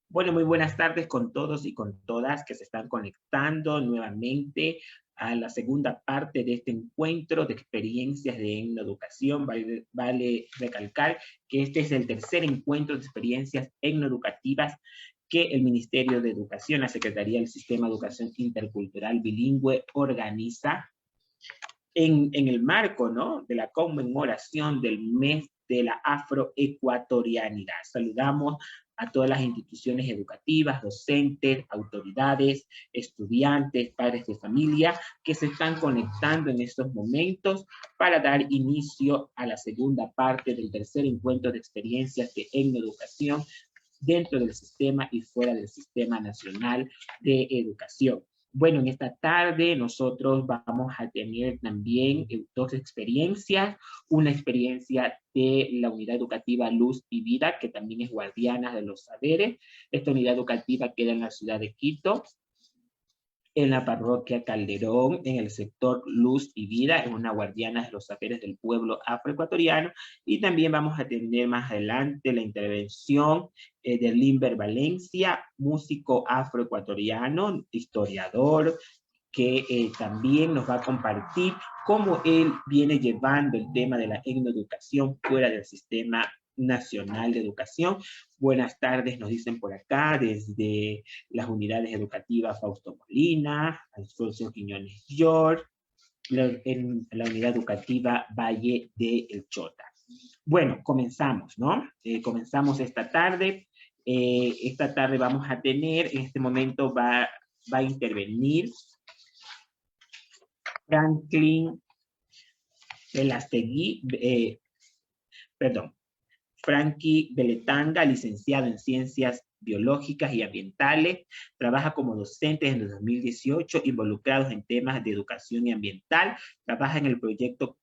Bueno, muy buenas tardes con todos y con todas que se están conectando nuevamente a la segunda parte de este encuentro de experiencias de etnoeducación. Vale recalcar que este es el tercer encuentro de experiencias etnoeducativas que el Ministerio de Educación, la Secretaría del Sistema de Educación Intercultural Bilingüe, organiza en el marco, ¿no?, de la conmemoración del mes de la afroecuatorianidad. Saludamos a todas las instituciones educativas, docentes, autoridades, estudiantes, padres de familia que se están conectando en estos momentos para dar inicio a la segunda parte del tercer encuentro de experiencias de etnoeducación dentro del sistema y fuera del Sistema Nacional de Educación. Bueno, en esta tarde nosotros vamos a tener también dos experiencias, una experiencia de la unidad educativa Luz y Vida, que también es guardiana de los saberes. Esta unidad educativa queda en la ciudad de Quito, en la parroquia Calderón, en el sector Luz y Vida, es una guardiana de los saberes del pueblo afroecuatoriano. Y también vamos a tener más adelante la intervención de Limber Valencia, músico afroecuatoriano, historiador, que también nos va a compartir cómo él viene llevando el tema de la etnoeducación fuera del Sistema Nacional de Educación. Buenas tardes, nos dicen por acá, desde las unidades educativas Fausto Molina, Alfonso Quiñones York, en la unidad educativa Valle de El Chota. Bueno, comenzamos, ¿no? Comenzamos esta tarde. Esta tarde vamos a tener, en este momento va a intervenir Franklin Velastegui, Frankie Beletanga, licenciado en Ciencias Biológicas y Ambientales, trabaja como docente desde 2018, involucrados en temas de educación y ambiental, trabaja en el proyecto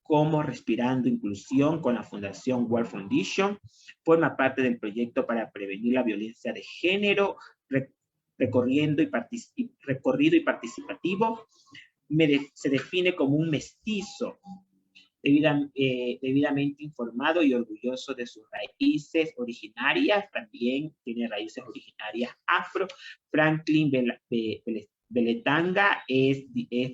Como Respirando Inclusión con la Fundación World Foundation, forma parte del proyecto para prevenir la violencia de género, recorrido y participativo, se define como un mestizo, debidamente informado y orgulloso de sus raíces originarias, también tiene raíces originarias afro. Franklin Beletanga es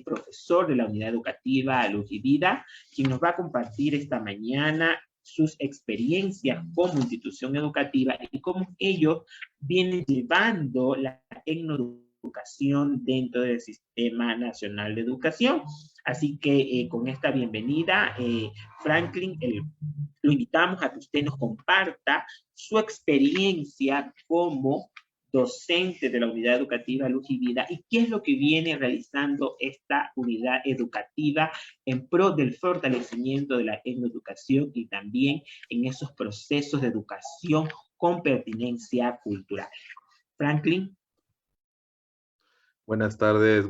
profesor de la unidad educativa Luz y Vida, quien nos va a compartir esta mañana sus experiencias como institución educativa y cómo ellos vienen llevando la etnoeducación dentro del Sistema Nacional de Educación. Así que con esta bienvenida, Franklin, lo invitamos a que usted nos comparta su experiencia como docente de la unidad educativa Luz y Vida y qué es lo que viene realizando esta unidad educativa en pro del fortalecimiento de la etnoeducación y también en esos procesos de educación con pertinencia cultural. Franklin. Buenas tardes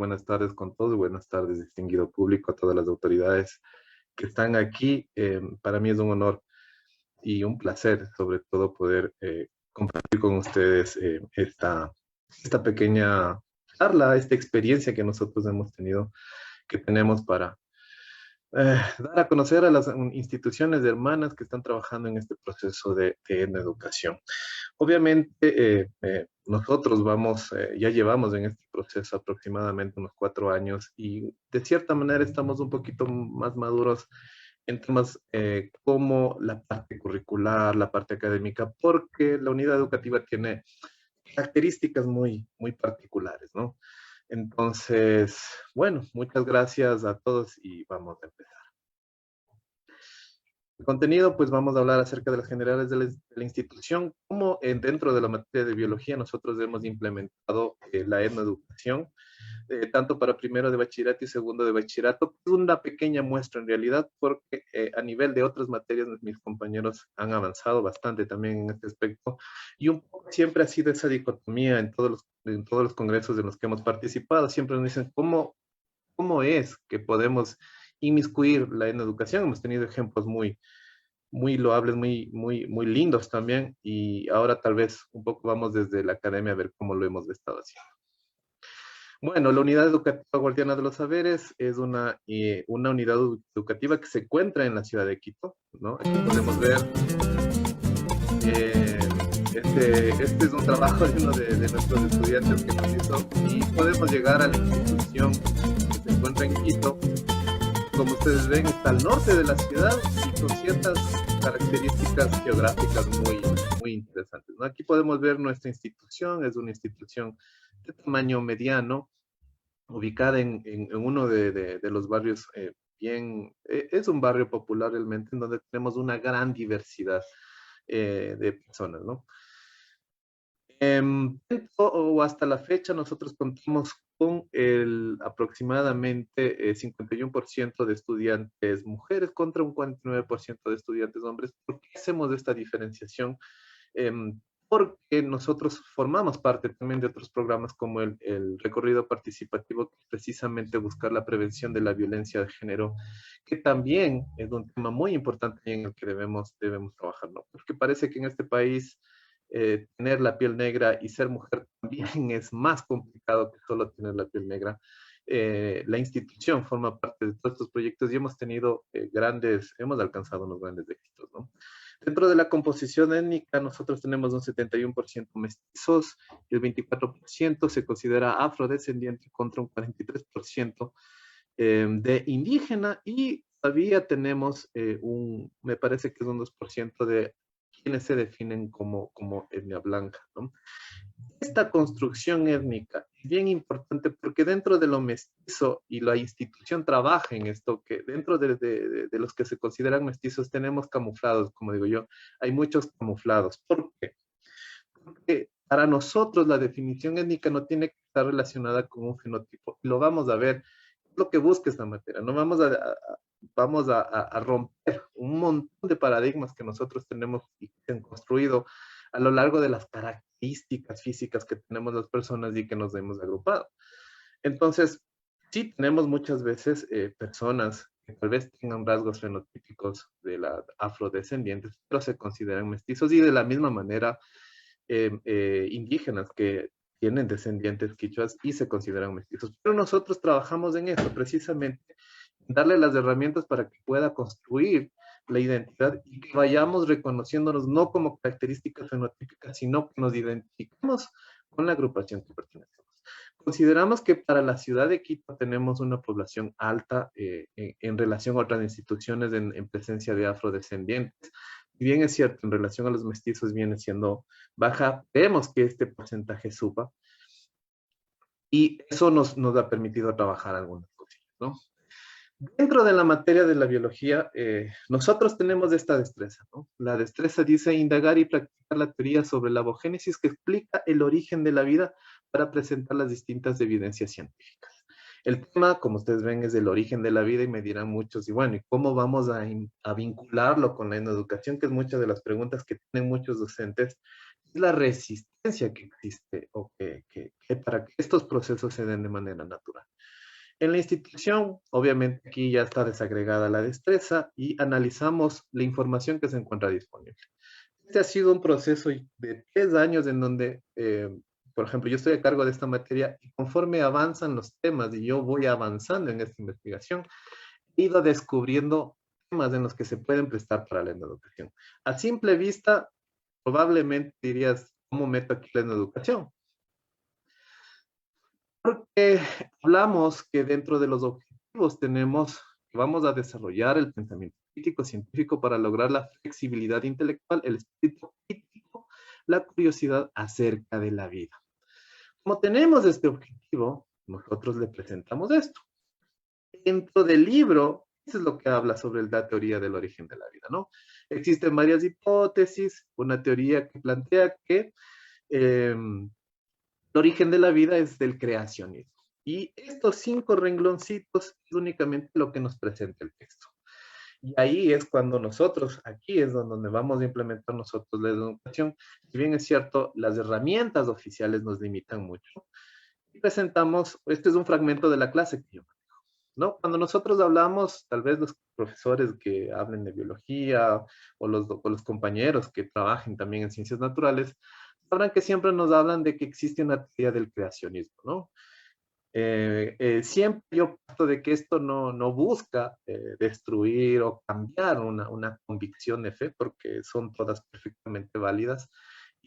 con todos, buenas tardes, distinguido público, a todas las autoridades que están aquí. Para mí es un honor y un placer, sobre todo, poder compartir con ustedes esta pequeña charla, esta experiencia que nosotros hemos tenido, que tenemos para dar a conocer a las instituciones hermanas que están trabajando en este proceso de educación. Obviamente, nosotros ya llevamos en este proceso aproximadamente unos 4 años y de cierta manera estamos un poquito más maduros en temas como la parte curricular, la parte académica, porque la unidad educativa tiene características muy particulares, ¿no? Entonces, bueno, muchas gracias a todos y vamos a empezar. El contenido, pues vamos a hablar acerca de las generales de la institución, cómo dentro de la materia de biología nosotros hemos implementado la etnoeducación, tanto para primero de bachillerato y segundo de bachillerato. Es una pequeña muestra en realidad, porque a nivel de otras materias mis compañeros han avanzado bastante también en este aspecto, y un poco siempre ha sido esa dicotomía en todos los congresos en los que hemos participado. Siempre nos dicen cómo es que podemos inmiscuir la etnoeducación. Hemos tenido ejemplos muy loables, muy lindos también, y ahora tal vez un poco vamos desde la academia a ver cómo lo hemos estado haciendo. Bueno, la Unidad Educativa Guardiana de los Saberes es una unidad educativa que se encuentra en la ciudad de Quito, ¿no? Aquí podemos ver Este es un trabajo de uno de nuestros estudiantes que nos hizo y podemos llegar a la institución que se encuentra en Quito. Como ustedes ven, está al norte de la ciudad y con ciertas características geográficas muy interesantes, ¿no? Aquí podemos ver nuestra institución, es una institución de tamaño mediano, ubicada en uno de los barrios es un barrio popular realmente, en donde tenemos una gran diversidad de personas, ¿no? O hasta la fecha nosotros contamos con aproximadamente 51% de estudiantes mujeres contra un 49% de estudiantes hombres. ¿Por qué hacemos esta diferenciación? Porque nosotros formamos parte también de otros programas como el recorrido participativo, que es precisamente buscar la prevención de la violencia de género, que también es un tema muy importante en el que debemos trabajar, ¿no? Porque parece que en este país tener la piel negra y ser mujer también es más complicado que solo tener la piel negra. La institución forma parte de todos estos proyectos y hemos tenido hemos alcanzado unos grandes éxitos, ¿no? Dentro de la composición étnica, nosotros tenemos un 71% mestizos, el 24% se considera afrodescendiente contra un 43% de indígena y todavía tenemos me parece que es un 2% de quienes se definen como etnia blanca, ¿no? Esta construcción étnica es bien importante porque dentro de lo mestizo, y la institución trabaja en esto, que dentro de los que se consideran mestizos tenemos camuflados, como digo yo, hay muchos camuflados. ¿Por qué? Porque para nosotros la definición étnica no tiene que estar relacionada con un fenotipo. Lo vamos a ver, es lo que busca esta materia. No vamos a romper un montón de paradigmas que nosotros tenemos y que se han construido a lo largo de las características físicas que tenemos las personas y que nos hemos agrupado. Entonces, sí tenemos muchas veces personas que tal vez tengan rasgos fenotípicos de la afrodescendientes, pero se consideran mestizos y de la misma manera indígenas que tienen descendientes quichuas y se consideran mestizos. Pero nosotros trabajamos en eso, precisamente, darle las herramientas para que pueda construir la identidad y que vayamos reconociéndonos no como características fenotípicas, sino que nos identificamos con la agrupación que pertenecemos. Consideramos que para la ciudad de Quito tenemos una población alta en relación a otras instituciones en presencia de afrodescendientes. Si bien es cierto, en relación a los mestizos viene siendo baja, vemos que este porcentaje suba y eso nos ha permitido trabajar algunas cosillas, ¿no? Dentro de la materia de la biología, nosotros tenemos esta destreza, ¿no? La destreza dice indagar y practicar la teoría sobre la abogénesis que explica el origen de la vida para presentar las distintas evidencias científicas. El tema, como ustedes ven, es el origen de la vida y me dirán muchos, y bueno, ¿y cómo vamos a vincularlo con la educación? Que es muchas de las preguntas que tienen muchos docentes, es la resistencia que existe o que para que estos procesos se den de manera natural. En la institución, obviamente aquí ya está desagregada la destreza y analizamos la información que se encuentra disponible. Este ha sido un proceso de 3 años en donde, por ejemplo, yo estoy a cargo de esta materia y conforme avanzan los temas y yo voy avanzando en esta investigación, he ido descubriendo temas en los que se pueden prestar para la educación. A simple vista, probablemente dirías, ¿cómo meto aquí la educación? Porque hablamos que dentro de los objetivos tenemos que vamos a desarrollar el pensamiento crítico científico para lograr la flexibilidad intelectual, el espíritu crítico, la curiosidad acerca de la vida. Como tenemos este objetivo, nosotros le presentamos esto. Dentro del libro, eso es lo que habla sobre la teoría del origen de la vida, ¿no? Existen varias hipótesis, una teoría que plantea que el origen de la vida es del creacionismo. Y estos 5 rengloncitos es únicamente lo que nos presenta el texto. Y ahí es cuando nosotros, aquí es donde vamos a implementar nosotros la educación. Si bien es cierto, las herramientas oficiales nos limitan mucho. Y presentamos, este es un fragmento de la clase que yo manejo, ¿no? Cuando nosotros hablamos, tal vez los profesores que hablen de biología o los compañeros que trabajen también en ciencias naturales, sabrán que siempre nos hablan de que existe una teoría del creacionismo, ¿no? Siempre yo parto de que esto no busca destruir o cambiar una convicción de fe, porque son todas perfectamente válidas,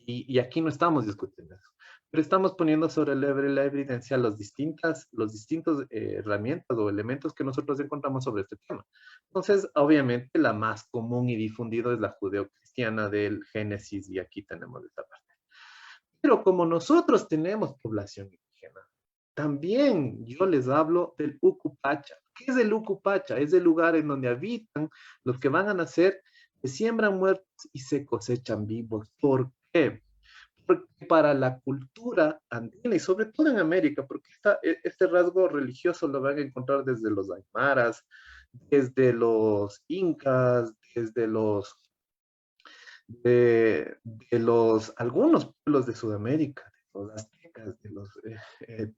Y aquí no estamos discutiendo eso, pero estamos poniendo sobre la evidencia los distintos herramientas o elementos que nosotros encontramos sobre este tema. Entonces, obviamente, la más común y difundida es la judeocristiana del Génesis, y aquí tenemos esta parte. Pero como nosotros tenemos población indígena, también yo les hablo del Ucupacha. ¿Qué es el Ucupacha? Es el lugar en donde habitan los que van a nacer, se siembran muertos y se cosechan vivos. ¿Por qué? Porque para la cultura andina y sobre todo en América, porque este rasgo religioso lo van a encontrar desde los aymaras, desde los incas, desde algunos pueblos de Sudamérica, de los aztecas, de los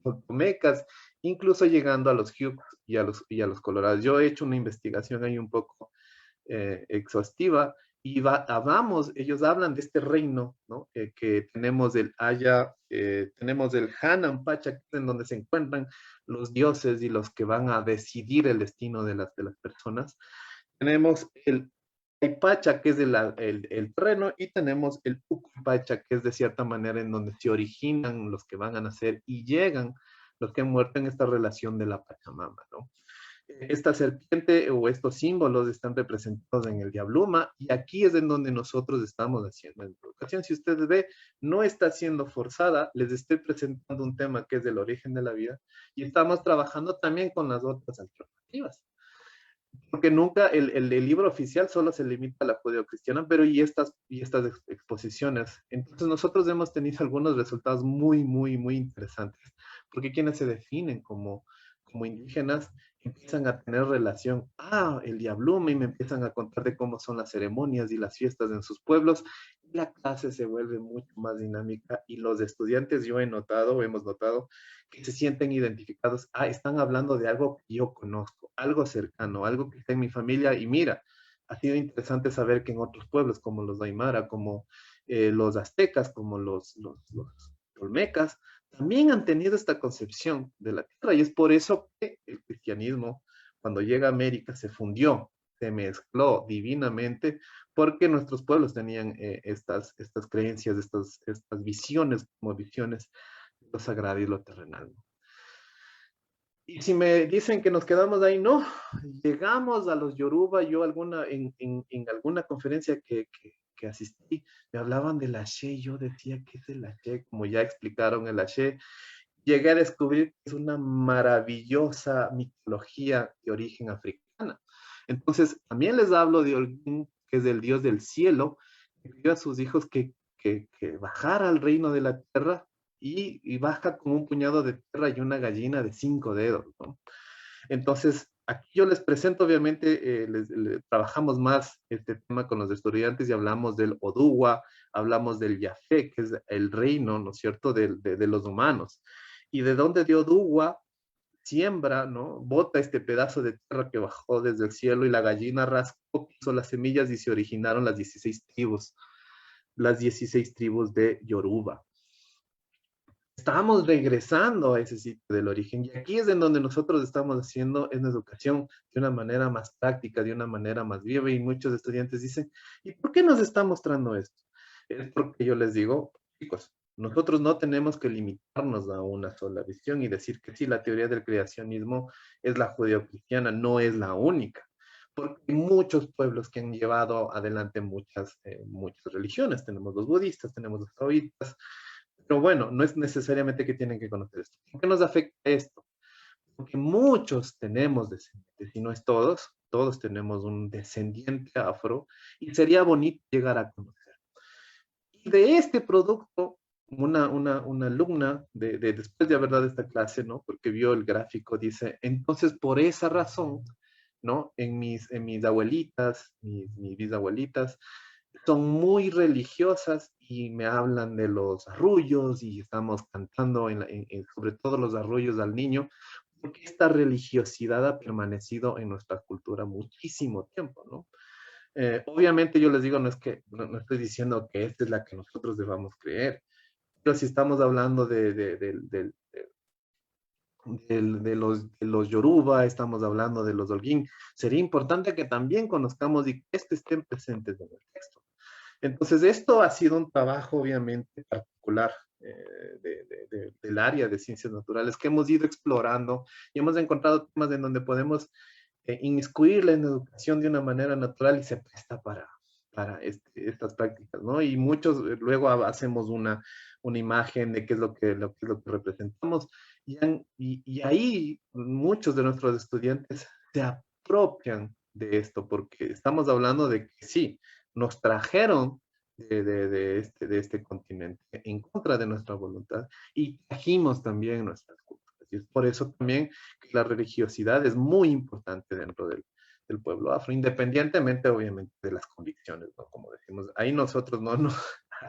toltecas, incluso llegando a los Hughes y a los colorados. Yo he hecho una investigación ahí un poco exhaustiva y ellos hablan de este reino, ¿no? Que tenemos el Haya, tenemos el Hanan Pacha, que es en donde se encuentran los dioses y los que van a decidir el destino de las personas. Tenemos el Pacha, que es el terreno, y tenemos el Ucupacha, que es de cierta manera en donde se originan los que van a nacer y llegan los que han muerto en esta relación de la Pachamama, ¿no? Esta serpiente o estos símbolos están representados en el diabluma, y aquí es en donde nosotros estamos haciendo la invocación. Si ustedes ven, no está siendo forzada, les estoy presentando un tema que es del origen de la vida, y estamos trabajando también con las otras alternativas. Porque nunca el libro oficial solo se limita a la judeocristiana, pero y estas exposiciones. Entonces nosotros hemos tenido algunos resultados muy interesantes, porque quienes se definen como indígenas empiezan a tener relación, el diablume, y me empiezan a contar de cómo son las ceremonias y las fiestas en sus pueblos, y la clase se vuelve mucho más dinámica, y los estudiantes, hemos notado, que se sienten identificados, están hablando de algo que yo conozco, algo cercano, algo que está en mi familia, y mira, ha sido interesante saber que en otros pueblos, como los Aymara, como los aztecas, como los olmecas, también han tenido esta concepción de la tierra, y es por eso que el cristianismo, cuando llega a América, se fundió, se mezcló divinamente, porque nuestros pueblos tenían estas creencias, estas visiones, como visiones de lo sagrado y lo terrenal. Y si me dicen que nos quedamos ahí, no, llegamos a los Yoruba. Yo en alguna conferencia que asistí, me hablaban del Ashe, y yo decía, ¿qué es el Ashe? Como ya explicaron el Ashe, llegué a descubrir que es una maravillosa mitología de origen africana. Entonces, también les hablo de Olguín, que es el dios del cielo, que pidió a sus hijos que bajara al reino de la tierra, y baja con un puñado de tierra y una gallina de 5 dedos, ¿no? Entonces, aquí yo les presento, obviamente, trabajamos más este tema con los estudiantes y hablamos del Oduwa, hablamos del Yafé, que es el reino, ¿no es cierto?, de los humanos. Y de donde de Oduwa siembra, ¿no?, bota este pedazo de tierra que bajó desde el cielo, y la gallina rascó, puso las semillas, y se originaron las 16 tribus de Yoruba. Estamos regresando a ese sitio del origen, y aquí es en donde nosotros estamos haciendo en educación de una manera más práctica, de una manera más viva, y muchos estudiantes dicen, ¿y por qué nos está mostrando esto? Es porque yo les digo, chicos, nosotros no tenemos que limitarnos a una sola visión y decir que sí, la teoría del creacionismo es la judeocristiana, no es la única, porque hay muchos pueblos que han llevado adelante muchas religiones. Tenemos los budistas, tenemos los taoístas, pero bueno, no es necesariamente que tienen que conocer esto. ¿Por qué nos afecta esto? Porque muchos tenemos descendientes, y no es todos tenemos un descendiente afro, y sería bonito llegar a conocer. Y de este producto, una alumna, después de haber dado esta clase, ¿no?, porque vio el gráfico, dice, entonces por esa razón, ¿no?, en mis abuelitas, mis bisabuelitas, son muy religiosas, y me hablan de los arrullos, y estamos cantando sobre todo los arrullos al niño, porque esta religiosidad ha permanecido en nuestra cultura muchísimo tiempo, ¿no? Obviamente yo les digo, no estoy diciendo que esta es la que nosotros debamos creer, pero si estamos hablando de los Yoruba, estamos hablando de los Holguín, sería importante que también conozcamos y que estén presentes en el texto. Entonces, esto ha sido un trabajo obviamente particular del área de ciencias naturales que hemos ido explorando y hemos encontrado temas en donde podemos inmiscuirla en educación de una manera natural y se presta para estas prácticas, ¿no? Y muchos luego hacemos una imagen de qué es lo que representamos y ahí muchos de nuestros estudiantes se apropian de esto porque estamos hablando de que sí, nos trajeron de este continente en contra de nuestra voluntad y trajimos también nuestras culturas. Y es por eso también que la religiosidad es muy importante dentro del pueblo afro, independientemente obviamente de las convicciones, ¿no? Como decimos, ahí nosotros no,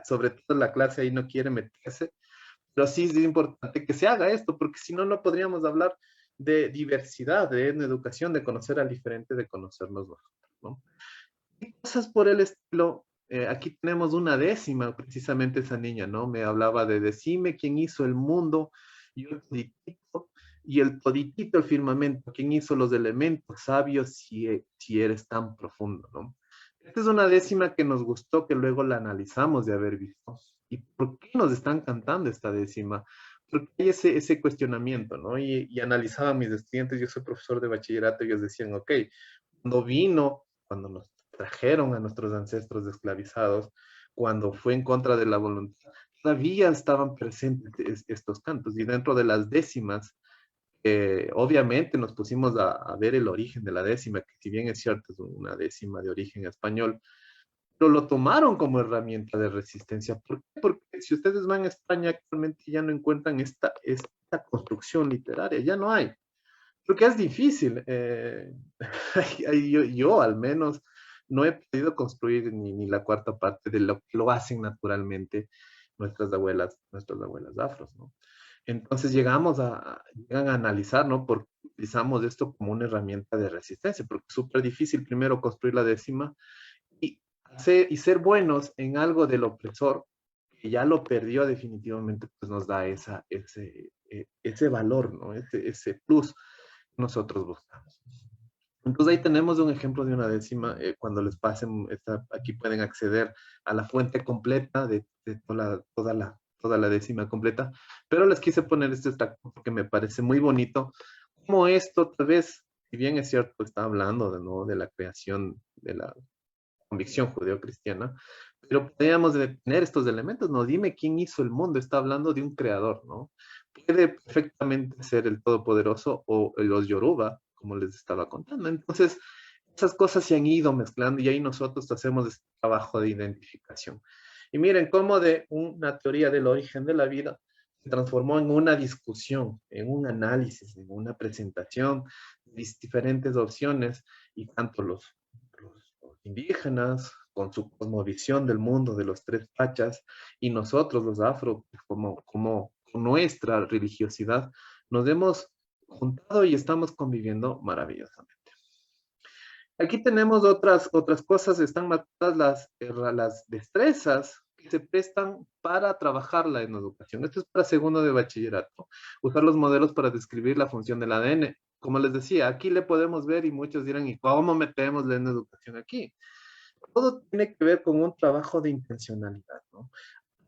sobre todo la clase ahí no quiere meterse, pero sí es importante que se haga esto, porque si no, no podríamos hablar de diversidad, de educación, de conocer al diferente, de conocernos nosotros, ¿no? Y cosas por el estilo. Aquí tenemos una décima, precisamente esa niña, ¿no? Me hablaba de decime quién hizo el mundo y el toditito, y el toditito, el firmamento, quién hizo los elementos sabios si eres tan profundo, ¿no? Esta es una décima que nos gustó, que luego la analizamos de haber visto. ¿Y por qué nos están cantando esta décima? Porque hay ese cuestionamiento, ¿no? Y analizaba a mis estudiantes, yo soy profesor de bachillerato, y ellos decían, ok, cuando nos trajeron a nuestros ancestros esclavizados, cuando fue en contra de la voluntad, todavía estaban presentes estos cantos. Y dentro de las décimas, obviamente nos pusimos a ver el origen de la décima, que si bien es cierto, es una décima de origen español, pero lo tomaron como herramienta de resistencia. ¿Por qué? Porque si ustedes van a España actualmente ya no encuentran esta construcción literaria, ya no hay. Porque es difícil. Yo al menos no he podido construir ni la cuarta parte de lo que lo hacen naturalmente nuestras abuelas afros, ¿no? Entonces llegan a analizar, ¿no? Porque utilizamos esto como una herramienta de resistencia, porque es súper difícil primero construir la décima y ser buenos en algo del opresor, que ya lo perdió definitivamente, pues nos da ese valor, ¿no? Ese plus que nosotros buscamos. Entonces ahí tenemos un ejemplo de una décima. Cuando les pasen, aquí pueden acceder a la fuente completa de toda la décima completa, pero les quise poner este extracto porque me parece muy bonito, como esto tal vez, si bien es cierto, está hablando de, ¿no? de la creación de la convicción judeocristiana, pero podríamos tener estos elementos, ¿no? Dime quién hizo el mundo, está hablando de un creador, ¿no? Puede perfectamente ser el Todopoderoso o los Yoruba, como les estaba contando. Entonces, esas cosas se han ido mezclando y ahí nosotros hacemos este trabajo de identificación. Y miren cómo de una teoría del origen de la vida se transformó en una discusión, en un análisis, en una presentación de diferentes opciones y tanto los indígenas, con su cosmovisión del mundo de los tres pachas, y nosotros, los afro, como con nuestra religiosidad, nos hemos juntado y estamos conviviendo maravillosamente. Aquí tenemos otras cosas, están marcadas las destrezas que se prestan para trabajarla en educación. Esto es para segundo de bachillerato. Usar los modelos para describir la función del ADN. Como les decía, aquí le podemos ver y muchos dirán, ¿y cómo metemos la educación aquí? Todo tiene que ver con un trabajo de intencionalidad, ¿no?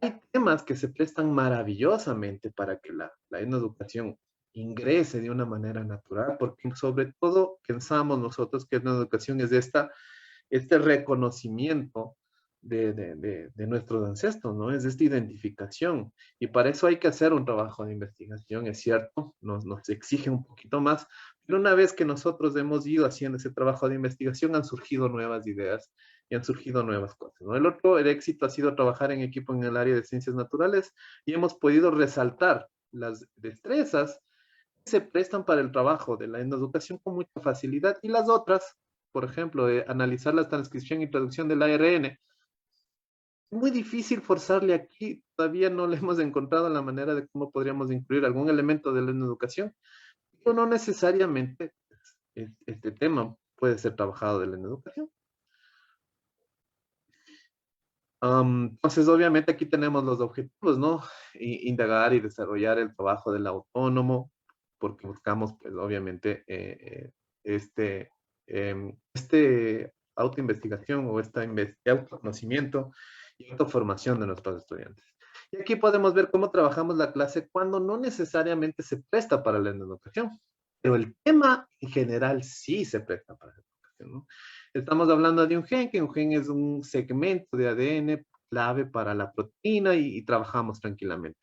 Hay temas que se prestan maravillosamente para que la educación ingrese de una manera natural, porque sobre todo pensamos nosotros que la educación es este reconocimiento de nuestros ancestros, ¿no? Es esta identificación. Y para eso hay que hacer un trabajo de investigación, es cierto, nos exige un poquito más, pero una vez que nosotros hemos ido haciendo ese trabajo de investigación, han surgido nuevas ideas y han surgido nuevas cosas, ¿no? El éxito ha sido trabajar en equipo en el área de ciencias naturales y hemos podido resaltar las destrezas que se prestan para el trabajo de la educación con mucha facilidad y las otras, por ejemplo, de analizar la transcripción y traducción del ARN. Muy difícil forzarle aquí, todavía no le hemos encontrado la manera de cómo podríamos incluir algún elemento de la educación, pero no necesariamente este tema puede ser trabajado de la educación. Entonces, obviamente aquí tenemos los objetivos, ¿no? Indagar y desarrollar el trabajo del autónomo, porque buscamos, pues, obviamente, este autoinvestigación o este autoconocimiento y autoformación de nuestros estudiantes. Y aquí podemos ver cómo trabajamos la clase cuando no necesariamente se presta para la educación, pero el tema en general sí se presta para la educación, ¿no? Estamos hablando de un gen, que un gen es un segmento de ADN clave para la proteína y trabajamos tranquilamente.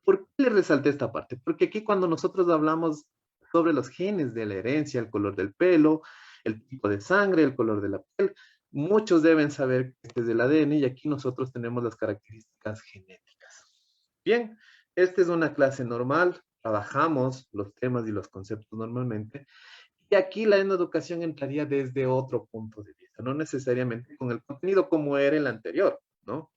¿Por qué le resalté esta parte? Porque aquí cuando nosotros hablamos sobre los genes de la herencia, el color del pelo, el tipo de sangre, el color de la piel, muchos deben saber que este es el ADN y aquí nosotros tenemos las características genéticas. Bien, esta es una clase normal, trabajamos los temas y los conceptos normalmente, y aquí la educación entraría desde otro punto de vista, no necesariamente con el contenido como era el anterior, ¿no?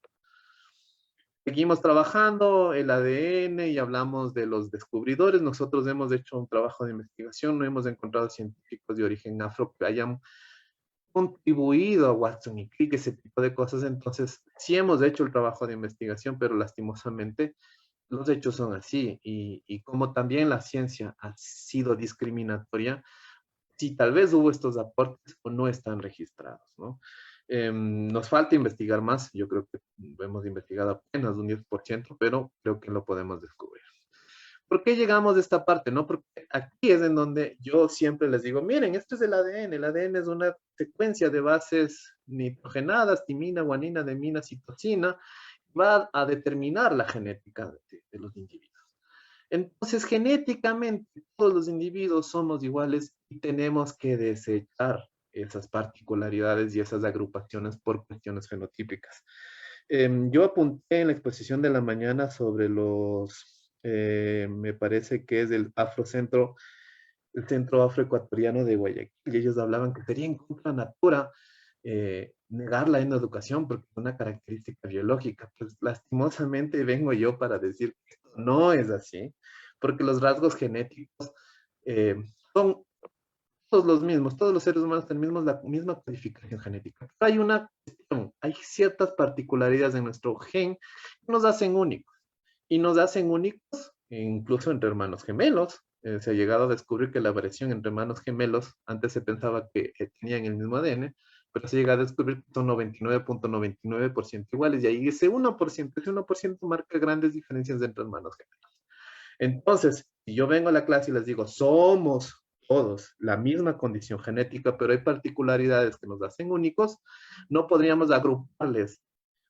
Seguimos trabajando el ADN y hablamos de los descubridores. Nosotros hemos hecho un trabajo de investigación, no hemos encontrado científicos de origen afro que hayan contribuido a Watson y Crick, ese tipo de cosas. Entonces, sí hemos hecho el trabajo de investigación, pero lastimosamente los hechos son así. Y como también la ciencia ha sido discriminatoria, si tal vez hubo estos aportes o no están registrados, ¿no? Nos falta investigar más, yo creo que hemos investigado apenas un 10%, pero creo que lo podemos descubrir. ¿Por qué llegamos a esta parte, no? Porque aquí es en donde yo siempre les digo, miren, esto es el ADN es una secuencia de bases nitrogenadas, timina, guanina, demina, citosina, va a determinar la genética de los individuos. Entonces, genéticamente, todos los individuos somos iguales y tenemos que desechar esas particularidades y esas agrupaciones por cuestiones fenotípicas. Yo apunté en la exposición de la mañana sobre me parece que es el Afrocentro, el Centro Afroecuatoriano de Guayaquil, y ellos hablaban que sería en contra natura negar la educación porque es una característica biológica. Pues lastimosamente vengo yo para decir que esto no es así, porque los rasgos genéticos son todos los mismos, todos los seres humanos tenemos la misma codificación genética. Pero hay una cuestión, hay ciertas particularidades en nuestro gen que nos hacen únicos, y nos hacen únicos incluso entre hermanos gemelos. Se ha llegado a descubrir que la variación entre hermanos gemelos, antes se pensaba que tenían el mismo ADN, pero se llega a descubrir que son 99.99% iguales, y ahí ese 1% marca grandes diferencias entre hermanos gemelos. Entonces, si yo vengo a la clase y les digo, somos todos la misma condición genética, pero hay particularidades que nos hacen únicos, no podríamos agruparles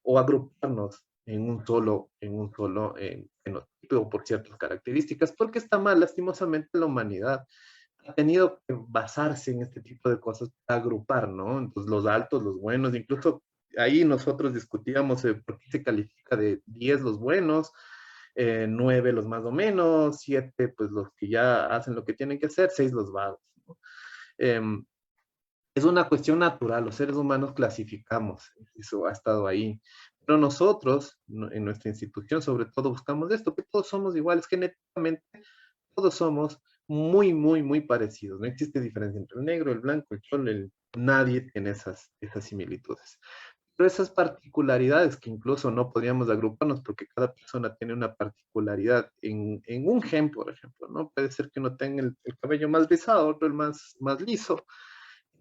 o agruparnos en un solo fenotipo por ciertas características, porque está mal, lastimosamente la humanidad ha tenido que basarse en este tipo de cosas para agrupar, ¿no? Entonces los altos, los buenos, incluso ahí nosotros discutíamos por qué se califica de 10 los buenos, 9 los más o menos, 7 pues los que ya hacen lo que tienen que hacer, 6 los vagos, ¿no? Es una cuestión natural, los seres humanos clasificamos, eso ha estado ahí. Pero nosotros, en nuestra institución, sobre todo, buscamos esto, que todos somos iguales, genéticamente, todos somos muy, muy, muy parecidos. No existe diferencia entre el negro, el blanco, el cholo, nadie tiene esas similitudes. Pero esas particularidades que incluso no podríamos agruparnos porque cada persona tiene una particularidad en un gen, por ejemplo, ¿no? Puede ser que uno tenga el cabello más rizado, otro el más liso.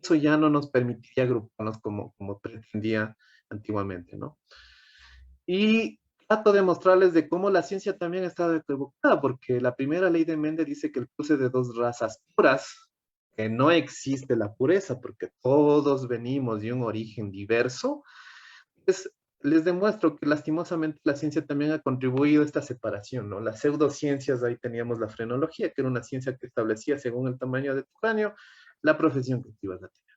Eso ya no nos permitiría agruparnos como pretendía antiguamente, ¿no? Y trato de mostrarles de cómo la ciencia también está equivocada, porque la primera ley de Mendel dice que el cruce de dos razas puras, que no existe la pureza, porque todos venimos de un origen diverso, pues les demuestro que lastimosamente la ciencia también ha contribuido a esta separación, ¿no? Las pseudociencias, ahí teníamos la frenología, que era una ciencia que establecía según el tamaño de tu cráneo la profesión que te ibas a tener.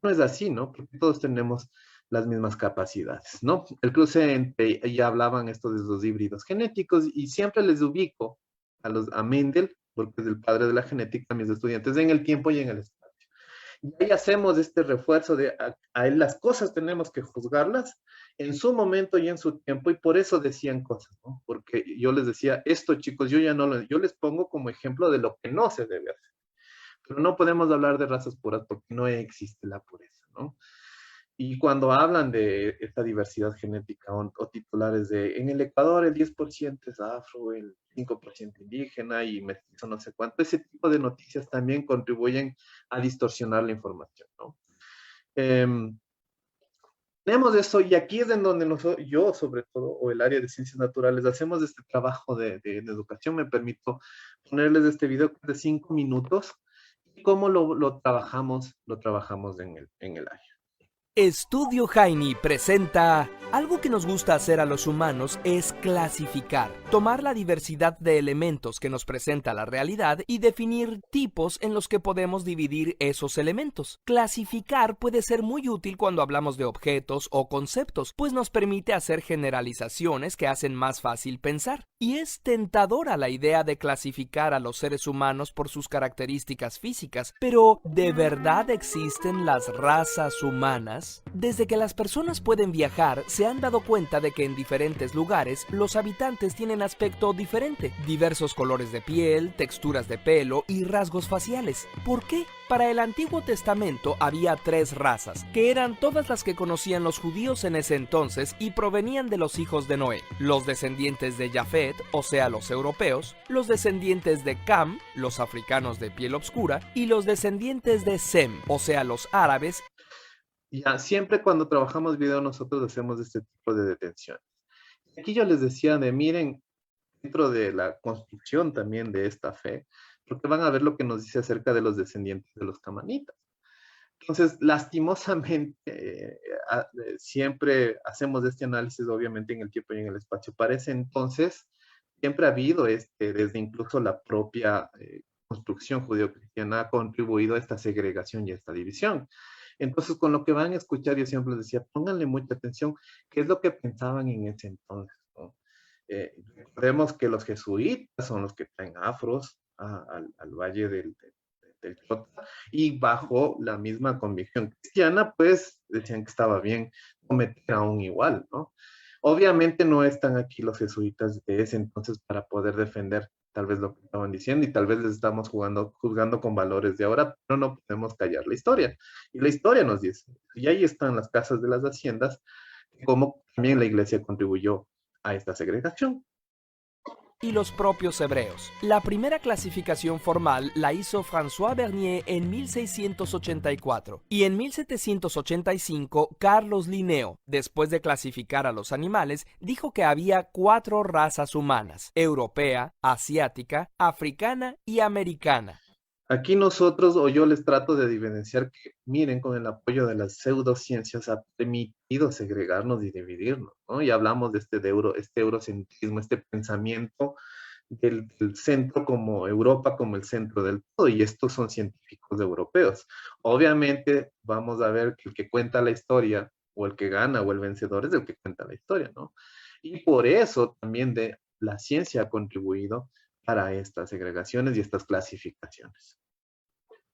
No es así, ¿no? Porque todos tenemos las mismas capacidades, ¿no? El cruce entre, ya hablaban esto de los híbridos genéticos y siempre les ubico a Mendel, porque es el padre de la genética, a mis estudiantes en el tiempo y en el espacio. Y ahí hacemos este refuerzo de a él las cosas tenemos que juzgarlas en su momento y en su tiempo, y por eso decían cosas, ¿no? Porque yo les decía, esto chicos, yo les pongo como ejemplo de lo que no se debe hacer. Pero no podemos hablar de razas puras porque no existe la pureza, ¿no? Y cuando hablan de esta diversidad genética o titulares de, en el Ecuador el 10% es afro, el 5% indígena y mestizo no sé cuánto, ese tipo de noticias también contribuyen a distorsionar la información, ¿no? Tenemos eso, y aquí es en donde yo, sobre todo, o el área de ciencias naturales, hacemos este trabajo de educación. Me permito ponerles este video de 5 minutos y cómo lo trabajamos en el área. Estudio Jaini presenta: algo que nos gusta hacer a los humanos es clasificar, tomar la diversidad de elementos que nos presenta la realidad y definir tipos en los que podemos dividir esos elementos. Clasificar puede ser muy útil cuando hablamos de objetos o conceptos, pues nos permite hacer generalizaciones que hacen más fácil pensar. Y es tentadora la idea de clasificar a los seres humanos por sus características físicas, pero ¿de verdad existen las razas humanas? Desde que las personas pueden viajar, se han dado cuenta de que en diferentes lugares los habitantes tienen aspecto diferente, diversos colores de piel, texturas de pelo y rasgos faciales. ¿Por qué? Para el Antiguo Testamento había 3 razas, que eran todas las que conocían los judíos en ese entonces y provenían de los hijos de Noé: los descendientes de Jafet, o sea, los europeos; los descendientes de Cam, los africanos de piel oscura; y los descendientes de Sem, o sea, los árabes. Ya, siempre cuando trabajamos video nosotros hacemos este tipo de detenciones. Aquí yo les decía miren, dentro de la construcción también de esta fe, porque van a ver lo que nos dice acerca de los descendientes de los camanitas. Entonces, lastimosamente, siempre hacemos este análisis, obviamente, en el tiempo y en el espacio. Para ese entonces, siempre ha habido, desde incluso la propia construcción judío-cristiana, ha contribuido a esta segregación y a esta división. Entonces, con lo que van a escuchar, yo siempre les decía, pónganle mucha atención, qué es lo que pensaban en ese entonces, ¿no? Recordemos que los jesuitas son los que traen afros al valle del Chota, y bajo la misma convicción cristiana, pues decían que estaba bien cometer aún igual, ¿no? Obviamente no están aquí los jesuitas de ese entonces para poder defender tal vez lo que estaban diciendo, y tal vez les estamos juzgando con valores de ahora, pero no podemos callar la historia. Y la historia nos dice, y ahí están las casas de las haciendas, cómo también la iglesia contribuyó a esta segregación. Y los propios hebreos. La primera clasificación formal la hizo François Bernier en 1684 y en 1785 Carlos Linneo, después de clasificar a los animales, dijo que había 4 razas humanas: europea, asiática, africana y americana. Aquí nosotros, o yo les trato de evidenciar que, miren, con el apoyo de las pseudociencias ha permitido segregarnos y dividirnos, ¿no? Y hablamos de este eurocentrismo, este pensamiento del centro como Europa, como el centro del todo, y estos son científicos europeos. Obviamente vamos a ver que el que cuenta la historia, o el que gana, o el vencedor, es el que cuenta la historia, ¿no? Y por eso también la ciencia ha contribuido para estas segregaciones y estas clasificaciones.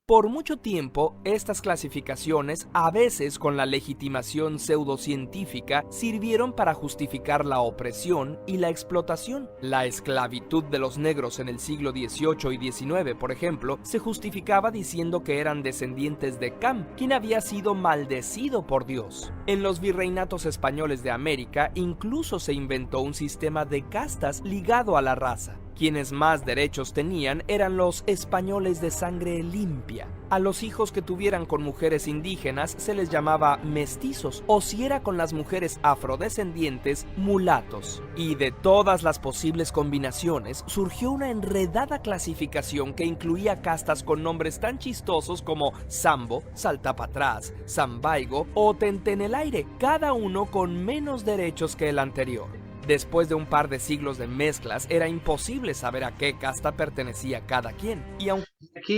Por mucho tiempo, estas clasificaciones, a veces con la legitimación pseudocientífica, sirvieron para justificar la opresión y la explotación. La esclavitud de los negros en el siglo XVIII y XIX, por ejemplo, se justificaba diciendo que eran descendientes de Cam, quien había sido maldecido por Dios. En los virreinatos españoles de América, incluso se inventó un sistema de castas ligado a la raza. Quienes más derechos tenían eran los españoles de sangre limpia. A los hijos que tuvieran con mujeres indígenas se les llamaba mestizos, o si era con las mujeres afrodescendientes, mulatos. Y de todas las posibles combinaciones surgió una enredada clasificación que incluía castas con nombres tan chistosos como Sambo, Saltapatrás, Zambaigo o Tentenelaire, cada uno con menos derechos que el anterior. Después de un par de siglos de mezclas, era imposible saber a qué casta pertenecía cada quien. Y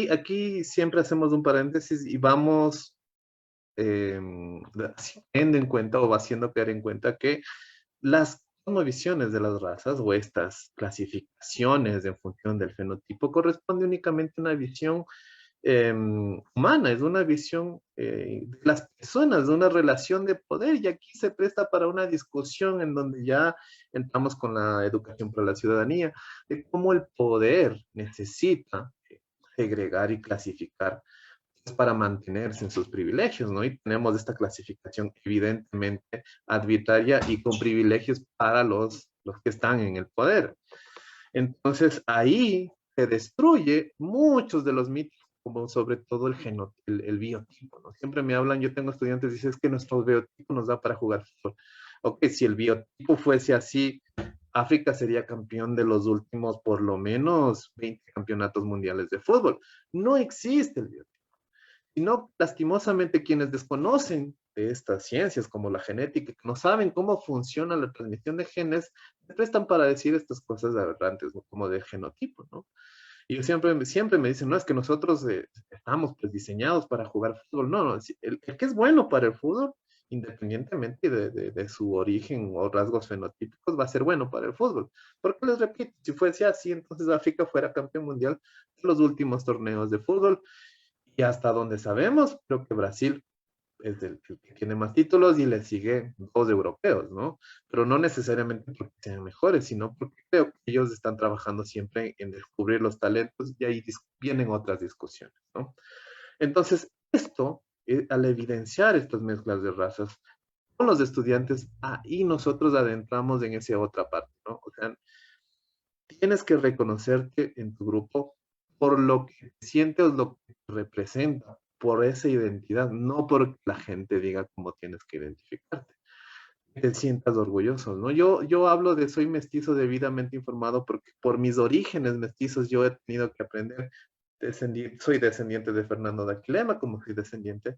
Aquí siempre hacemos un paréntesis y vamos teniendo en cuenta, o haciendo caer en cuenta, que las cosmovisiones de las razas, o estas clasificaciones en función del fenotipo, corresponde únicamente a una visión humana, es una visión de las personas, de una relación de poder, y aquí se presta para una discusión en donde ya entramos con la educación para la ciudadanía, de cómo el poder necesita segregar y clasificar para mantenerse en sus privilegios, ¿no? Y tenemos esta clasificación evidentemente arbitraria y con privilegios para los que están en el poder. Entonces ahí se destruye muchos de los mitos como sobre todo el biotipo, ¿no? Siempre me hablan, yo tengo estudiantes, dicen, es que nuestro biotipo nos da para jugar fútbol. Ok, si el biotipo fuese así, África sería campeón de los últimos, por lo menos, 20 campeonatos mundiales de fútbol. No existe el biotipo. Y no, lastimosamente, quienes desconocen de estas ciencias como la genética, que no saben cómo funciona la transmisión de genes, se prestan para decir estas cosas aberrantes, ¿no? Como de genotipo, ¿no? Y yo siempre me dicen, no, es que nosotros estamos pues diseñados para jugar fútbol. No, no, el que es bueno para el fútbol, independientemente de su origen o rasgos fenotípicos, va a ser bueno para el fútbol. Porque les repito, si fuese así, entonces África fuera campeón mundial de los últimos torneos de fútbol. Y hasta donde sabemos, creo que Brasil es el que tiene más títulos y le sigue dos europeos, ¿no? Pero no necesariamente porque sean mejores, sino porque creo que ellos están trabajando siempre en descubrir los talentos y ahí vienen otras discusiones, ¿no? Entonces, esto, al evidenciar estas mezclas de razas con los estudiantes, ahí nosotros adentramos en esa otra parte, ¿no? O sea, tienes que reconocerte en tu grupo por lo que sientes, lo que representa, por esa identidad, no porque la gente diga cómo tienes que identificarte. Te sientas orgulloso, ¿no? Yo hablo de soy mestizo debidamente informado porque por mis orígenes mestizos yo he tenido que aprender. Soy descendiente de Fernando de Aquilema, como soy descendiente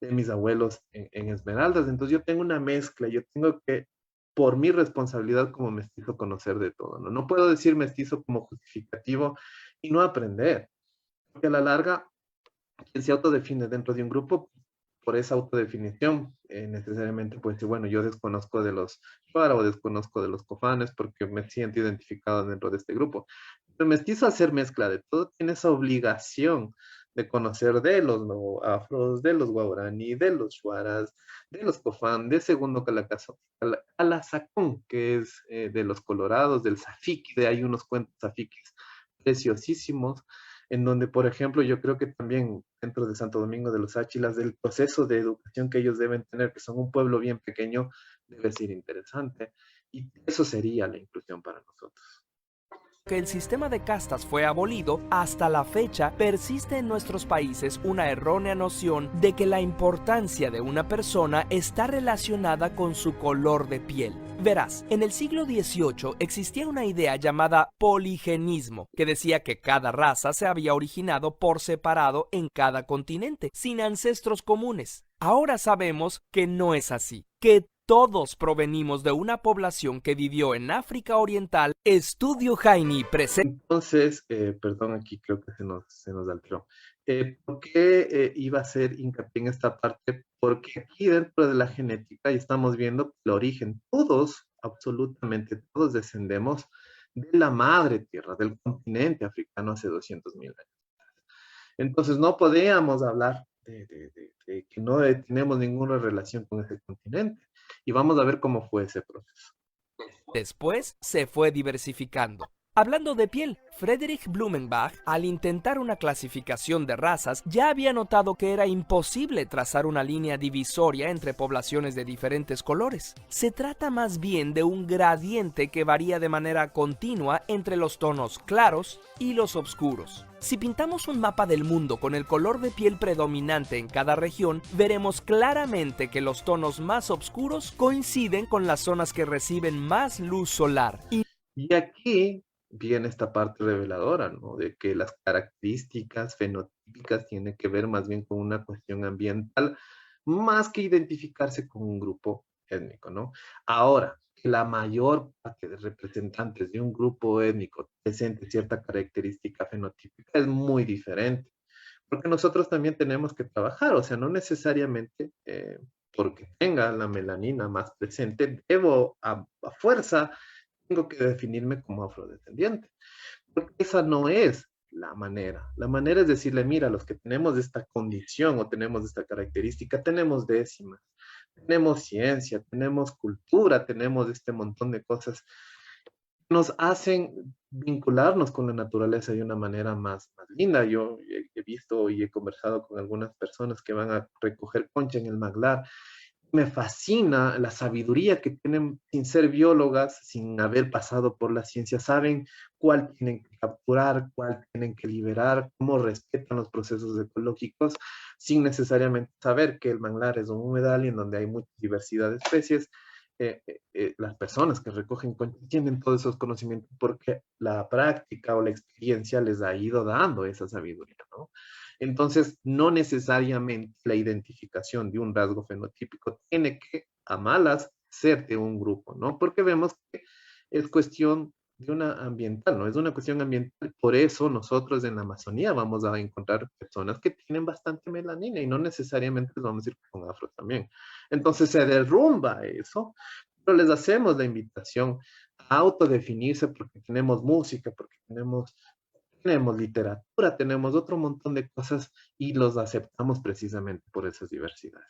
de mis abuelos en Esmeraldas. Entonces yo tengo una mezcla, yo tengo que, por mi responsabilidad como mestizo, conocer de todo, ¿no? No puedo decir mestizo como justificativo y no aprender, porque a la larga, quien se autodefine dentro de un grupo, por esa autodefinición, necesariamente puede decir, bueno, yo desconozco de los Shuar o desconozco de los Cofanes porque me siento identificado dentro de este grupo. El mestizo, al ser mezcla de todo, tiene esa obligación de conocer de los afros, de los guaraní, de los shuaras, de los cofán, de segundo Calasacón, que es de los colorados, del Safiki, de hay unos cuentos safiquis preciosísimos, en donde, por ejemplo, yo creo que también dentro de Santo Domingo de los Áchilas, del proceso de educación que ellos deben tener, que son un pueblo bien pequeño, debe ser interesante. Y eso sería la inclusión para nosotros. Que el sistema de castas fue abolido, hasta la fecha persiste en nuestros países una errónea noción de que la importancia de una persona está relacionada con su color de piel. Verás, en el siglo XVIII existía una idea llamada poligenismo, que decía que cada raza se había originado por separado en cada continente, sin ancestros comunes. Ahora sabemos que no es así, que todos provenimos de una población que vivió en África Oriental. Estudio Jaini presenta. Entonces, perdón, aquí creo que se nos alteró. ¿Por qué iba a hacer hincapié en esta parte? Porque aquí dentro de la genética estamos viendo el origen. Todos, absolutamente todos, descendemos de la madre tierra, del continente africano hace 200.000 años. Entonces, no podíamos hablar de que no tenemos ninguna relación con ese continente. Y vamos a ver cómo fue ese proceso. Después se fue diversificando. Hablando de piel, Friedrich Blumenbach, al intentar una clasificación de razas, ya había notado que era imposible trazar una línea divisoria entre poblaciones de diferentes colores. Se trata más bien de un gradiente que varía de manera continua entre los tonos claros y los oscuros. Si pintamos un mapa del mundo con el color de piel predominante en cada región, veremos claramente que los tonos más oscuros coinciden con las zonas que reciben más luz solar. Y aquí viene esta parte reveladora, ¿no? De que las características fenotípicas tienen que ver más bien con una cuestión ambiental, más que identificarse con un grupo étnico, ¿no? Ahora, que la mayor parte de representantes de un grupo étnico presente cierta característica fenotípica es muy diferente, porque nosotros también tenemos que trabajar, o sea, no necesariamente porque tenga la melanina más presente, debo a fuerza tengo que definirme como afrodescendiente, porque esa no es la manera. La manera es decirle, mira, los que tenemos esta condición o tenemos esta característica, tenemos décimas, tenemos ciencia, tenemos cultura, tenemos este montón de cosas que nos hacen vincularnos con la naturaleza de una manera más linda. Yo he visto y he conversado con algunas personas que van a recoger concha en el manglar Me fascina la sabiduría que tienen sin ser biólogas, sin haber pasado por la ciencia. Saben cuál tienen que capturar, cuál tienen que liberar, cómo respetan los procesos ecológicos, sin necesariamente saber que el manglar es un humedal y en donde hay mucha diversidad de especies. Las personas que recogen tienen todos esos conocimientos porque la práctica o la experiencia les ha ido dando esa sabiduría, ¿no? Entonces, no necesariamente la identificación de un rasgo fenotípico tiene que, a malas, ser de un grupo, ¿no? Porque vemos que es cuestión de una ambiental, ¿no? Es una cuestión ambiental. Por eso nosotros en la Amazonía vamos a encontrar personas que tienen bastante melanina y no necesariamente les vamos a ir con afro también. Entonces se derrumba eso, pero les hacemos la invitación a autodefinirse porque tenemos música, porque tenemos literatura, tenemos otro montón de cosas y los aceptamos precisamente por esas diversidades.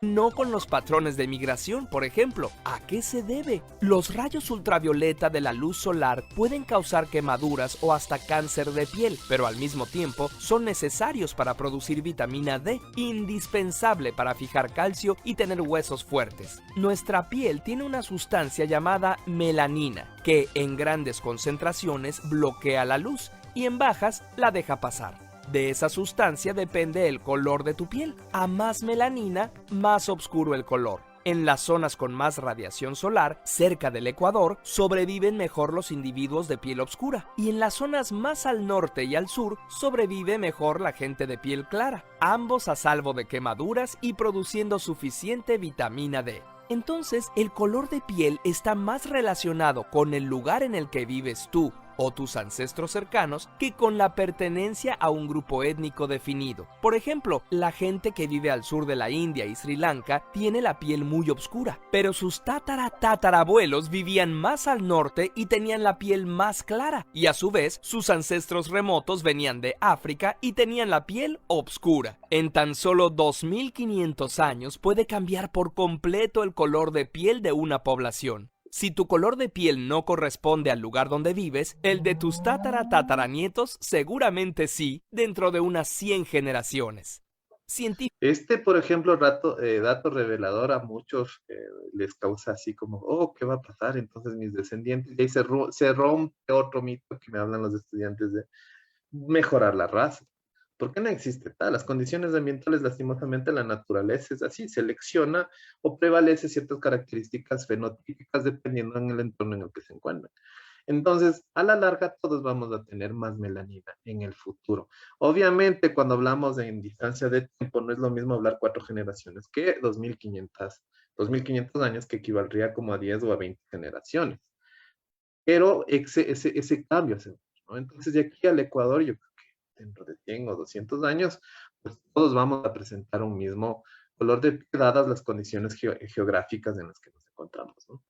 No con los patrones de migración, por ejemplo. ¿A qué se debe? Los rayos ultravioleta de la luz solar pueden causar quemaduras o hasta cáncer de piel, pero al mismo tiempo son necesarios para producir vitamina D, indispensable para fijar calcio y tener huesos fuertes. Nuestra piel tiene una sustancia llamada melanina, que en grandes concentraciones bloquea la luz y en bajas la deja pasar. De esa sustancia depende el color de tu piel. A más melanina, más oscuro el color. En las zonas con más radiación solar, cerca del ecuador, sobreviven mejor los individuos de piel oscura. Y en las zonas más al norte y al sur, sobrevive mejor la gente de piel clara. Ambos a salvo de quemaduras y produciendo suficiente vitamina D. Entonces, el color de piel está más relacionado con el lugar en el que vives tú o tus ancestros cercanos que con la pertenencia a un grupo étnico definido. Por ejemplo, la gente que vive al sur de la India y Sri Lanka tiene la piel muy oscura, pero sus tatarabuelos vivían más al norte y tenían la piel más clara, y a su vez sus ancestros remotos venían de África y tenían la piel oscura. En tan solo 2500 años puede cambiar por completo el color de piel de una población. Si tu color de piel no corresponde al lugar donde vives, el de tus tataranietos seguramente sí, dentro de unas 100 generaciones. Por ejemplo, dato revelador a muchos les causa así como, oh, ¿qué va a pasar? Entonces mis descendientes, y ahí se rompe otro mito que me hablan los estudiantes de mejorar la raza. ¿Por qué no existe tal? Las condiciones ambientales, lastimosamente, la naturaleza es así, selecciona o prevalece ciertas características fenotípicas dependiendo en el entorno en el que se encuentran. Entonces, a la larga, todos vamos a tener más melanina en el futuro. Obviamente, cuando hablamos en distancia de tiempo, no es lo mismo hablar 4 generaciones que 2500 años, que equivaldría como a 10 o a 20 generaciones. Pero ese cambio, ¿no? Entonces, de aquí al Ecuador, yo creo que dentro de 100 o 200 años, pues todos vamos a presentar un mismo color de piel, dadas las condiciones geográficas en las que nos encontramos, ¿no?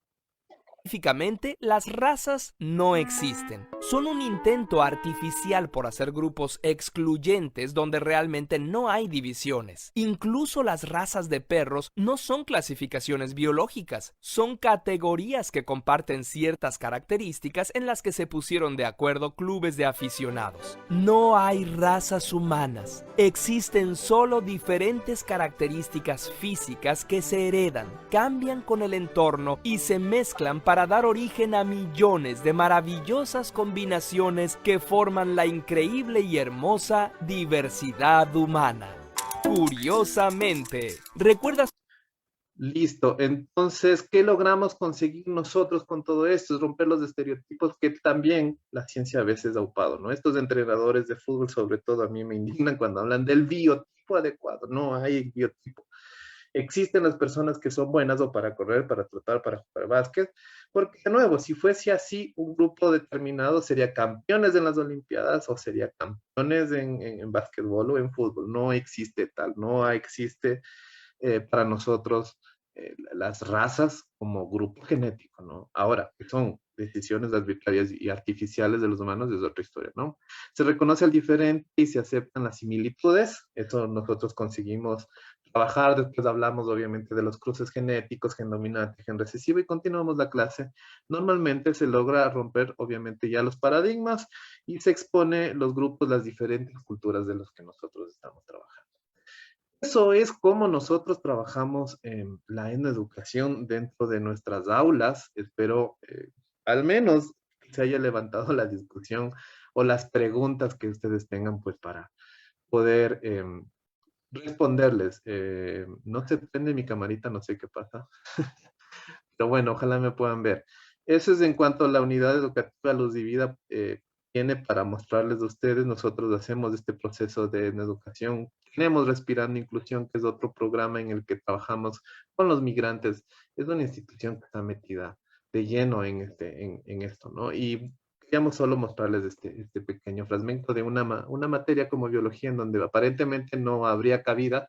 Científicamente, las razas no existen. Son un intento artificial por hacer grupos excluyentes donde realmente no hay divisiones. Incluso las razas de perros no son clasificaciones biológicas, son categorías que comparten ciertas características en las que se pusieron de acuerdo clubes de aficionados. No hay razas humanas. Existen solo diferentes características físicas que se heredan, cambian con el entorno y se mezclan para dar origen a millones de maravillosas combinaciones que forman la increíble y hermosa diversidad humana. Curiosamente, ¿recuerdas? Listo, entonces, ¿qué logramos conseguir nosotros con todo esto? Es romper los estereotipos que también la ciencia a veces ha upado, ¿no? Estos entrenadores de fútbol, sobre todo, a mí me indignan cuando hablan del biotipo adecuado. No hay biotipo. Existen las personas que son buenas o para correr, para trotar, para jugar básquet, porque de nuevo, si fuese así, un grupo determinado sería campeones en las Olimpiadas o sería campeones en básquetbol o en fútbol. No existe tal, no existe para nosotros las razas como grupo genético, ¿no? Ahora, que son decisiones arbitrarias y artificiales de los humanos es otra historia, ¿no? Se reconoce al diferente y se aceptan las similitudes, eso nosotros conseguimos trabajar, después hablamos obviamente de los cruces genéticos, gen dominante, gen recesivo y continuamos la clase. Normalmente se logra romper obviamente ya los paradigmas y se expone los grupos, las diferentes culturas de los que nosotros estamos trabajando. Eso es como nosotros trabajamos en la educación dentro de nuestras aulas. Espero al menos que se haya levantado la discusión o las preguntas que ustedes tengan pues para poder responderles. No se prende mi camarita, no sé qué pasa, pero bueno, ojalá me puedan ver. Eso es en cuanto a la unidad educativa Luz y Vida tiene para mostrarles a ustedes. Nosotros hacemos este proceso de educación. Tenemos Respirando Inclusión, que es otro programa en el que trabajamos con los migrantes. Es una institución que está metida de lleno en esto, ¿no? Y queríamos solo mostrarles este pequeño fragmento de una materia como biología en donde aparentemente no habría cabida,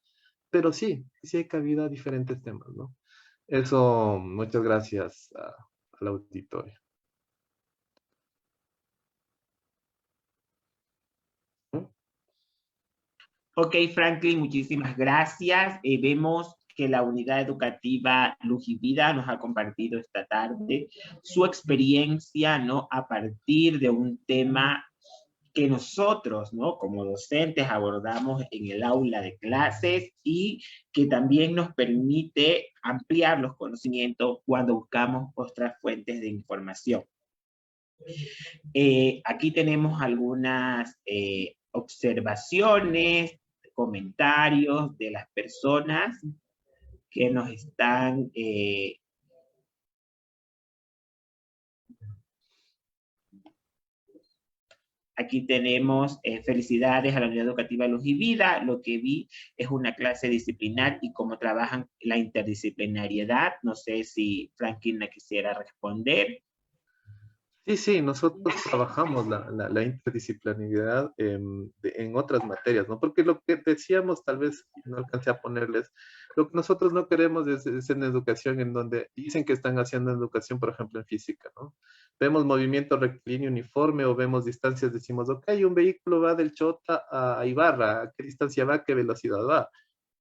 pero sí hay cabida a diferentes temas, ¿no? Eso, muchas gracias al auditorio. Ok, Franklin, muchísimas gracias. Vemos que la unidad educativa Luz y Vida nos ha compartido esta tarde su experiencia, ¿no? A partir de un tema que nosotros, ¿no? Como docentes abordamos en el aula de clases y que también nos permite ampliar los conocimientos cuando buscamos otras fuentes de información. Aquí tenemos algunas observaciones, comentarios de las personas que nos están aquí tenemos felicidades a la unidad educativa Luz y Vida. Lo que vi es una clase disciplinar y cómo trabajan la interdisciplinariedad. No sé si Franklin me quisiera responder. Sí, nosotros trabajamos la interdisciplinariedad en otras materias, ¿no? Porque lo que decíamos, tal vez no alcancé a ponerles, lo que nosotros no queremos es en educación en donde dicen que están haciendo educación, por ejemplo, en física, ¿no? Vemos movimiento rectilíneo uniforme o vemos distancias, decimos, ok, un vehículo va del Chota a Ibarra, ¿a qué distancia va? ¿Qué velocidad va?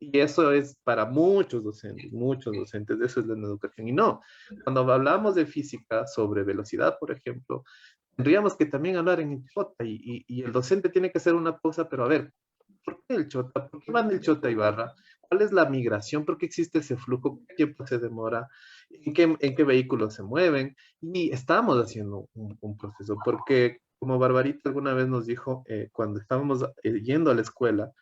Y eso es para muchos docentes, eso es la educación. Y no, cuando hablamos de física sobre velocidad, por ejemplo, tendríamos que también hablar en el Chota y el docente tiene que hacer una pausa, pero a ver, ¿por qué el Chota? ¿Por qué van del Chota a Ibarra? ¿Cuál es la migración? ¿Por qué existe ese flujo? ¿Qué tiempo se demora? En qué vehículos se mueven? Y estamos haciendo un proceso, porque como Barbarita alguna vez nos dijo, cuando estábamos yendo a la escuela,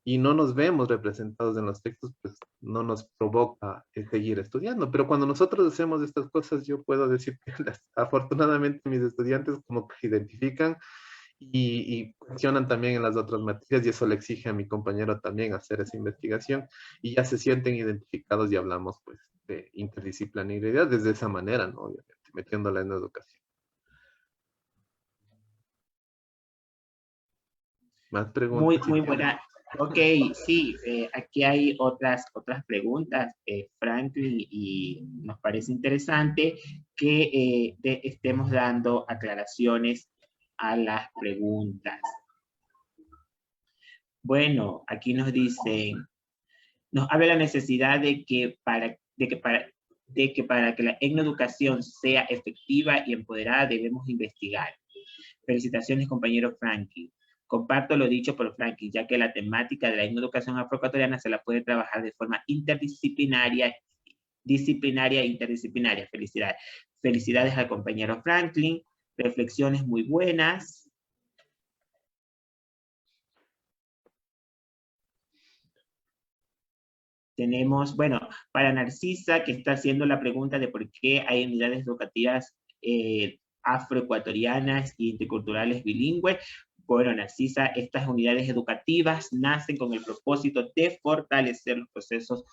y no nos vemos representados en los textos, pues no nos provoca seguir estudiando. Pero cuando nosotros hacemos estas cosas, yo puedo decir que afortunadamente mis estudiantes como que se identifican y cuestionan también en las otras materias y eso le exige a mi compañero también hacer esa investigación y ya se sienten identificados y hablamos pues de interdisciplinariedad desde esa manera, ¿no? Obviamente, metiéndola en la educación. Más preguntas. Muy buena. Ok, sí, aquí hay otras preguntas, Franklin, y nos parece interesante que estemos dando aclaraciones a las preguntas. Bueno, aquí nos dicen, nos habla la necesidad de que para que la etnoeducación sea efectiva y empoderada debemos investigar. Felicitaciones, compañero Franklin. Comparto lo dicho por Franklin, ya que la temática de la etnoeducación afroecuatoriana se la puede trabajar de forma interdisciplinaria, disciplinaria e interdisciplinaria. Felicidades. Felicidades al compañero Franklin. Reflexiones muy buenas. Tenemos, bueno, para Narcisa, que está haciendo la pregunta de por qué hay unidades educativas afroecuatorianas e interculturales bilingües. Bueno, Narcisa, estas unidades educativas nacen con el propósito de fortalecer los procesos,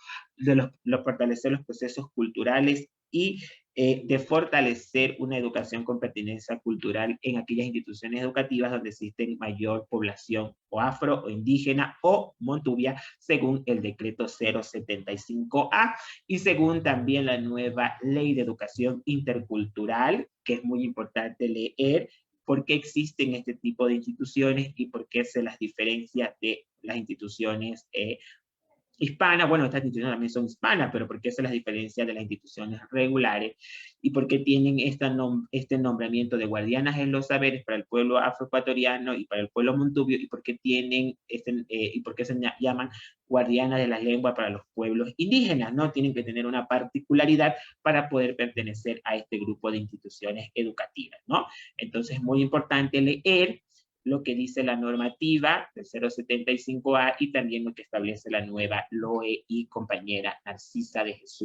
fortalecer los procesos culturales y de fortalecer una educación con pertinencia cultural en aquellas instituciones educativas donde existen mayor población o afro o indígena o montubia, según el decreto 075A y según también la nueva ley de educación intercultural, que es muy importante leer por qué existen este tipo de instituciones y por qué se las diferencia de las instituciones hispana, bueno, estas instituciones también son hispanas, pero porque esa es la diferencia de las instituciones regulares y porque tienen este nombramiento de guardianas de los saberes para el pueblo afroecuatoriano y para el pueblo montubio, y porque tienen y porque se llaman guardianas de la lengua para los pueblos indígenas, ¿no? Tienen que tener una particularidad para poder pertenecer a este grupo de instituciones educativas, ¿no? Entonces es muy importante leer lo que dice la normativa del 075A y también lo que establece la nueva LOE y compañera Narcisa de Jesús.